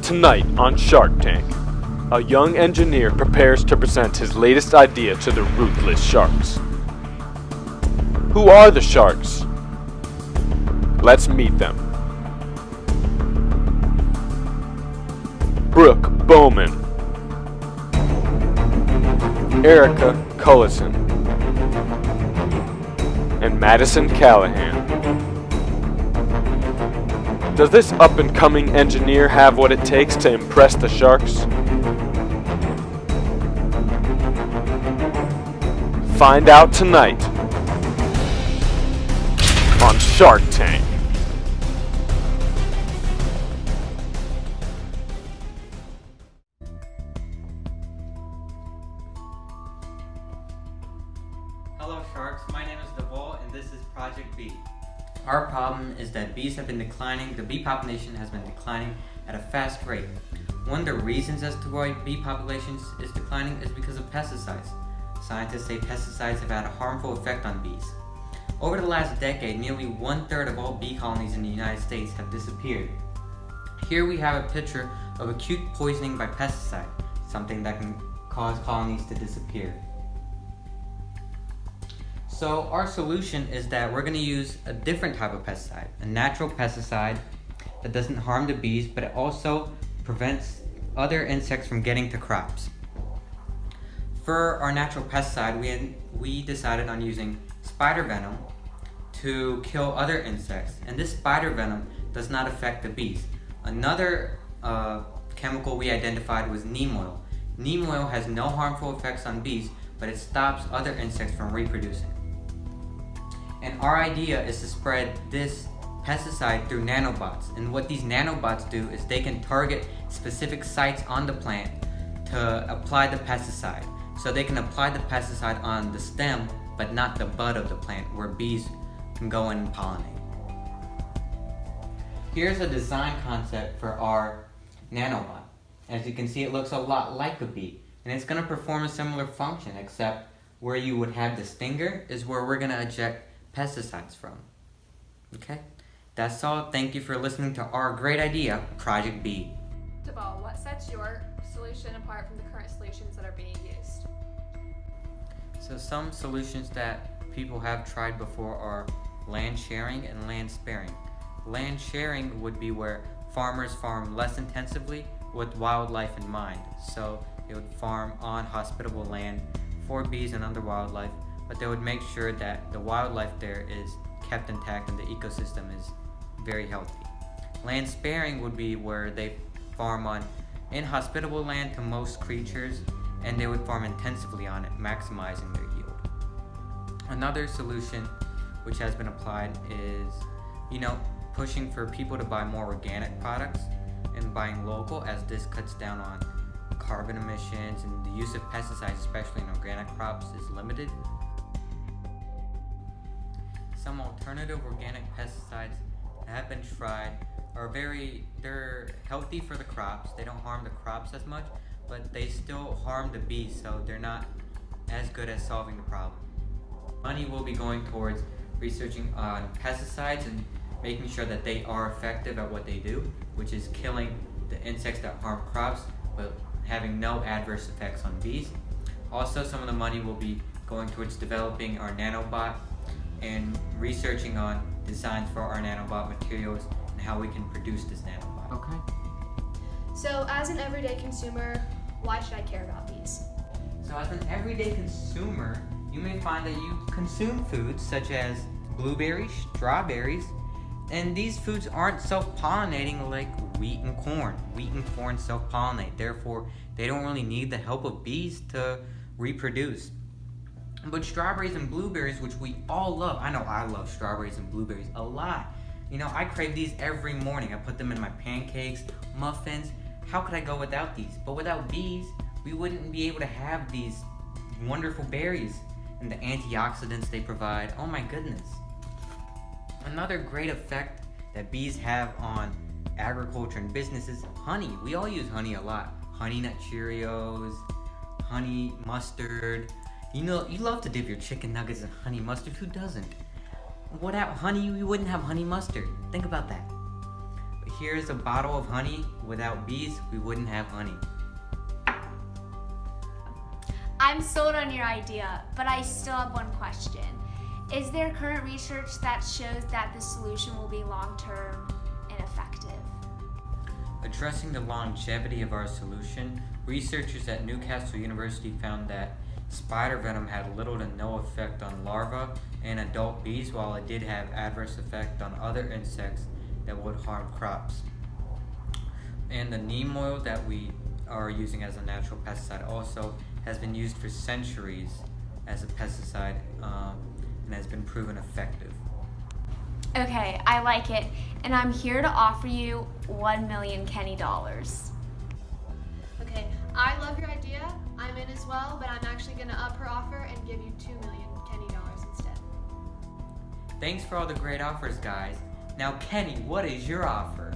Tonight on Shark Tank, a young engineer prepares to present his latest idea to the ruthless sharks. Who are the sharks? Let's meet them. Brooke Bowman, Erica Cullison, and Madison Callahan. Does this up-and-coming engineer have what it takes to impress the sharks? Find out tonight on Shark Tank. Hello Sharks, my name is Devol and this is Project B. Our problem is that bees have been declining, the bee population has been declining at a fast rate. One of the reasons as to why bee populations is declining is because of pesticides. Scientists say pesticides have had a harmful effect on bees. Over the last decade, nearly 1/3 of all bee colonies in the United States have disappeared. Here we have a picture of acute poisoning by pesticide, something that can cause colonies to disappear. So our solution is that we're going to use a different type of pesticide, a natural pesticide that doesn't harm the bees, but it also prevents other insects from getting to crops. For our natural pesticide, we decided on using spider venom to kill other insects, and this spider venom does not affect the bees. Another chemical we identified was neem oil. Neem oil has no harmful effects on bees, but it stops other insects from reproducing. And our idea is to spread this pesticide through nanobots. And what these nanobots do is they can target specific sites on the plant to apply the pesticide. So they can apply the pesticide on the stem, but not the bud of the plant where bees can go in and pollinate. Here's a design concept for our nanobot. As you can see, it looks a lot like a bee. And it's going to perform a similar function, except where you would have the stinger is where we're going to eject pesticides from. Okay? That's all. Thank you for listening to our great idea, Project B. Devol, what sets your solution apart from the current solutions that are being used? So some solutions that people have tried before are land sharing and land sparing. Land sharing would be where farmers farm less intensively with wildlife in mind. So they would farm on hospitable land for bees and other wildlife, but they would make sure that the wildlife there is kept intact and the ecosystem is very healthy. Land sparing would be where they farm on inhospitable land to most creatures, and they would farm intensively on it, maximizing their yield. Another solution which has been applied is, pushing for people to buy more organic products and buying local, as this cuts down on carbon emissions and the use of pesticides, especially in organic crops, is limited. Some alternative organic pesticides that have been tried they're healthy for the crops. They don't harm the crops as much, but they still harm the bees, so they're not as good at solving the problem. Money will be going towards researching on pesticides and making sure that they are effective at what they do, which is killing the insects that harm crops, but having no adverse effects on bees. Also, some of the money will be going towards developing our nanobot and researching on designs for our nanobot materials and how we can produce this nanobot. Okay. So, as an everyday consumer, why should I care about bees? So as an everyday consumer, you may find that you consume foods such as blueberries, strawberries, and these foods aren't self-pollinating like wheat and corn. Wheat and corn self-pollinate, therefore they don't really need the help of bees to reproduce. But strawberries and blueberries, which we all love, I know I love strawberries and blueberries a lot. I crave these every morning. I put them in my pancakes, muffins. How could I go without these? But without bees, we wouldn't be able to have these wonderful berries and the antioxidants they provide. Oh my goodness. Another great effect that bees have on agriculture and business is honey. We all use honey a lot. Honey Nut Cheerios, honey mustard. You love to dip your chicken nuggets in honey mustard. Who doesn't? Without honey, we wouldn't have honey mustard. Think about that. here's a bottle of honey. Without bees, we wouldn't have honey. I'm sold on your idea, but I still have one question. Is there current research that shows that the solution will be long-term and effective? Addressing the longevity of our solution, researchers at Newcastle University found that spider venom had little to no effect on larvae and adult bees, while it did have adverse effect on other insects that would harm crops. And the neem oil that we are using as a natural pesticide also has been used for centuries as a pesticide and has been proven effective. Okay, I like it, and I'm here to offer you $1 million Kenny dollars. Okay, I love your idea. I'm in as well, but I'm actually going to up her offer and give you $2 million Kenny dollars instead. Thanks for all the great offers, guys. Now, Kenny, what is your offer?